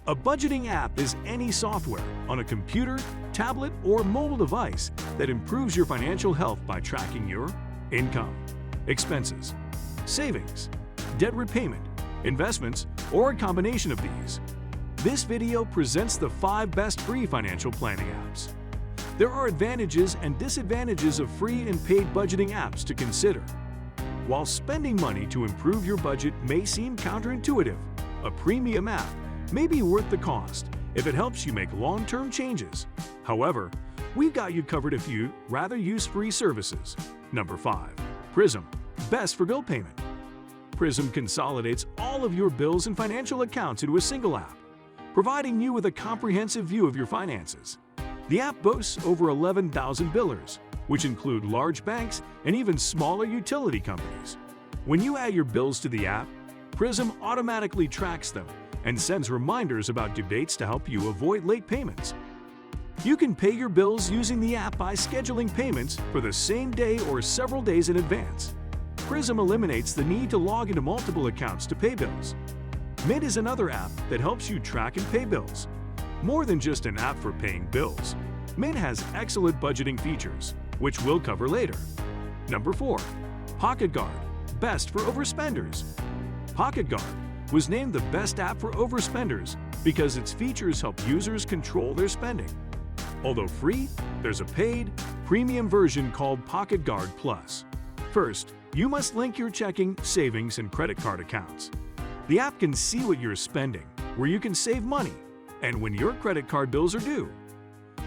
A budgeting app is any software on a computer, tablet, or mobile device that improves your financial health by tracking your income, expenses, savings, debt repayment, investments, or a combination of these. This video presents the 5 best free financial planning apps. There are advantages and disadvantages of free and paid budgeting apps to consider. While spending money to improve your budget may seem counterintuitive, a premium app may be worth the cost if it helps you make long-term changes. However, we've got you covered a few rather use-free services. Number 5. Prism, best for bill payment. Prism consolidates all of your bills and financial accounts into a single app, providing you with a comprehensive view of your finances. The app boasts over 11,000 billers, which include large banks and even smaller utility companies. When you add your bills to the app, Prism automatically tracks them and sends reminders about due dates to help you avoid late payments. You can pay your bills using the app by scheduling payments for the same day or several days in advance. Prism eliminates the need to log into multiple accounts to pay bills. Mint is another app that helps you track and pay bills. More than just an app for paying bills, Mint has excellent budgeting features, which we'll cover later. Number 4. Pocket Guard, best for overspenders. Pocket Guard was named the best app for overspenders because its features help users control their spending. Although free, there's a paid, premium version called Pocket Guard Plus. First, you must link your checking, savings, and credit card accounts. The app can see what you're spending, where you can save money, and when your credit card bills are due.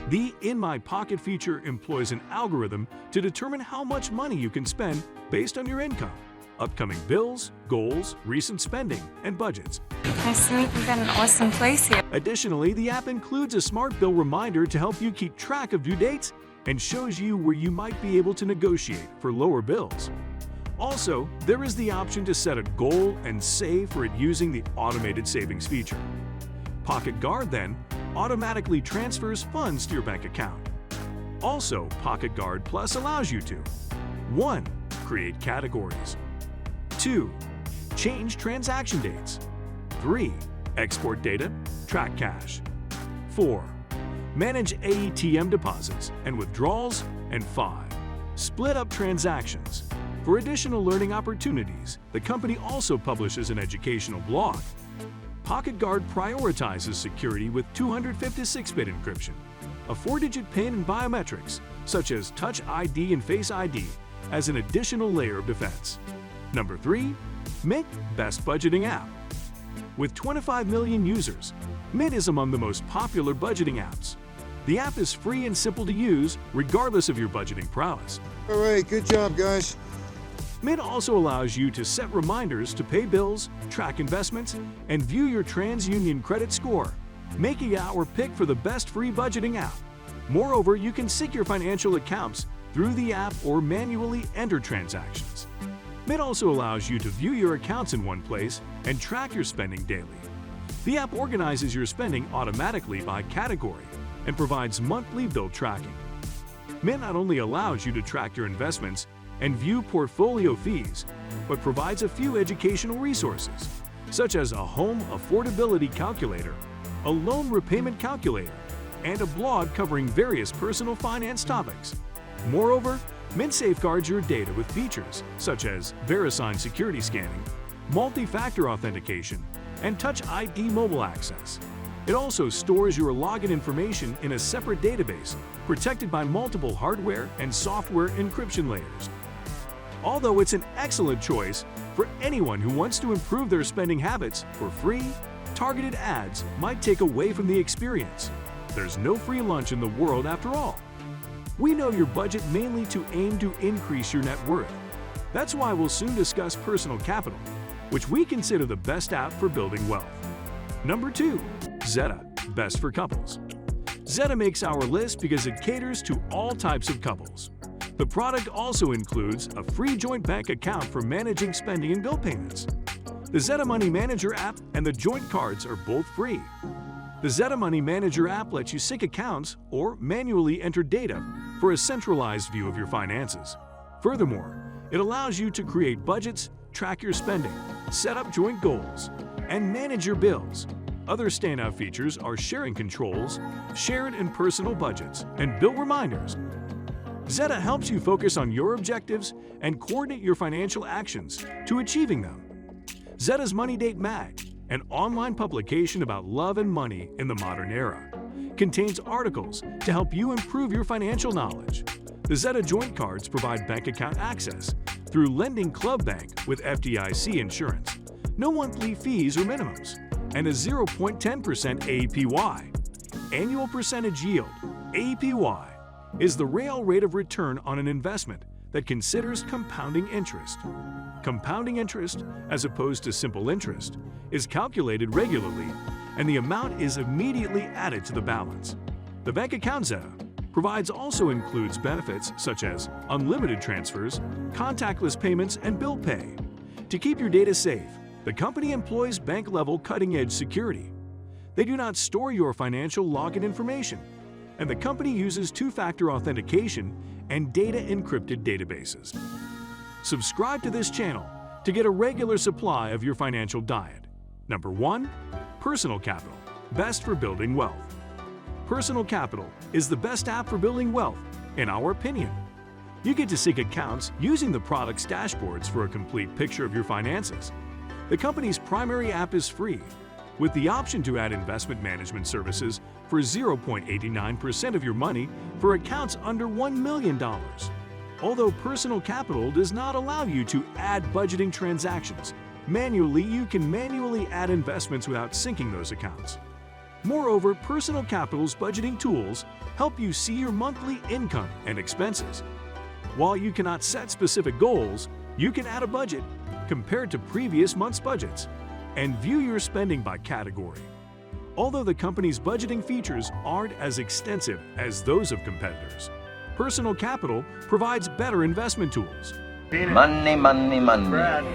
The In My Pocket feature employs an algorithm to determine how much money you can spend based on your income, upcoming bills, goals, recent spending, and budgets. Nice to meet you. We've got an awesome place here. Additionally, the app includes a smart bill reminder to help you keep track of due dates and shows you where you might be able to negotiate for lower bills. Also, there is the option to set a goal and save for it using the automated savings feature. Pocket Guard then automatically transfers funds to your bank account. Also, Pocket Guard Plus allows you to 1. Create categories. 2. Change transaction dates. 3. Export data, track cash. 4. Manage ATM deposits and withdrawals. And 5. Split up transactions. For additional learning opportunities, the company also publishes an educational blog. Pocket Guard prioritizes security with 256-bit encryption, a 4-digit PIN and biometrics, such as Touch ID and Face ID, as an additional layer of defense. Number 3. Mint, best budgeting app. With 25 million users, Mint is among the most popular budgeting apps. The app is free and simple to use, regardless of your budgeting prowess. All right, good job, guys. Mint also allows you to set reminders to pay bills, track investments, and view your TransUnion credit score, making it our pick for the best free budgeting app. Moreover, you can sync your financial accounts through the app or manually enter transactions. Mint also allows you to view your accounts in one place and track your spending daily. The app organizes your spending automatically by category and provides monthly bill tracking. Mint not only allows you to track your investments and view portfolio fees, but provides a few educational resources, such as a home affordability calculator, a loan repayment calculator, and a blog covering various personal finance topics. Moreover, Mint safeguards your data with features such as VeriSign security scanning, multi-factor authentication, and Touch ID mobile access. It also stores your login information in a separate database, protected by multiple hardware and software encryption layers. Although it's an excellent choice for anyone who wants to improve their spending habits, for free, targeted ads might take away from the experience. There's no free lunch in the world after all. We know your budget mainly to aim to increase your net worth. That's why we'll soon discuss personal capital, which we consider the best app for building wealth. Number 2. Zeta, best for couples. Zeta makes our list because it caters to all types of couples. The product also includes a free joint bank account for managing spending and bill payments. The Zeta Money Manager app and the joint cards are both free. The Zeta Money Manager app lets you sync accounts or manually enter data for a centralized view of your finances. Furthermore, it allows you to create budgets, track your spending, set up joint goals, and manage your bills. Other standout features are sharing controls, shared and personal budgets, and bill reminders. Zeta helps you focus on your objectives and coordinate your financial actions to achieving them. Zeta's Money Date Mag, an online publication about love and money in the modern era, contains articles to help you improve your financial knowledge. The Zeta Joint Cards provide bank account access through Lending Club Bank with FDIC insurance, no monthly fees or minimums, and a 0.10% APY. Annual percentage yield, APY, is the real rate of return on an investment that considers compounding interest. Compounding interest, as opposed to simple interest, is calculated regularly, and the amount is immediately added to the balance. The bank account Zeta provides also includes benefits such as unlimited transfers, contactless payments, and bill pay. To keep your data safe, the company employs bank-level cutting-edge security. They do not store your financial login information, and the company uses two-factor authentication and data-encrypted databases. Subscribe to this channel to get a regular supply of your financial diet. Number 1. Personal Capital, best for building wealth. Personal Capital is the best app for building wealth, in our opinion. You get to sync accounts using the product's dashboards for a complete picture of your finances. The company's primary app is free, with the option to add investment management services for 0.89% of your money for accounts under $1 million. Although Personal Capital does not allow you to add budgeting transactions, you can manually add investments without syncing those accounts. Moreover, Personal Capital's budgeting tools help you see your monthly income and expenses. While you cannot set specific goals, you can add a budget compared to previous month's budgets and view your spending by category. Although the company's budgeting features aren't as extensive as those of competitors, Personal Capital provides better investment tools. Money, money, money.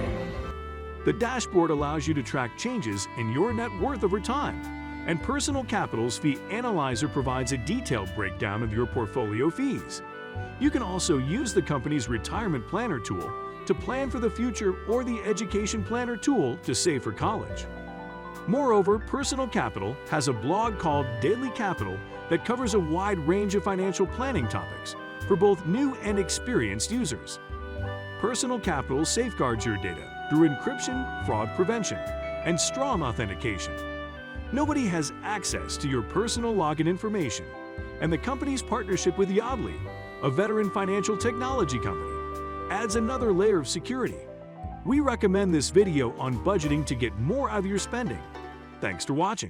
The dashboard allows you to track changes in your net worth over time, and Personal Capital's Fee Analyzer provides a detailed breakdown of your portfolio fees. You can also use the company's Retirement Planner tool to plan for the future or the Education Planner tool to save for college. Moreover, Personal Capital has a blog called Daily Capital that covers a wide range of financial planning topics for both new and experienced users. Personal Capital safeguards your data through encryption, fraud prevention, and strong authentication. Nobody has access to your personal login information, and the company's partnership with Yodlee, a veteran financial technology company, adds another layer of security. We recommend this video on budgeting to get more out of your spending. Thanks for watching.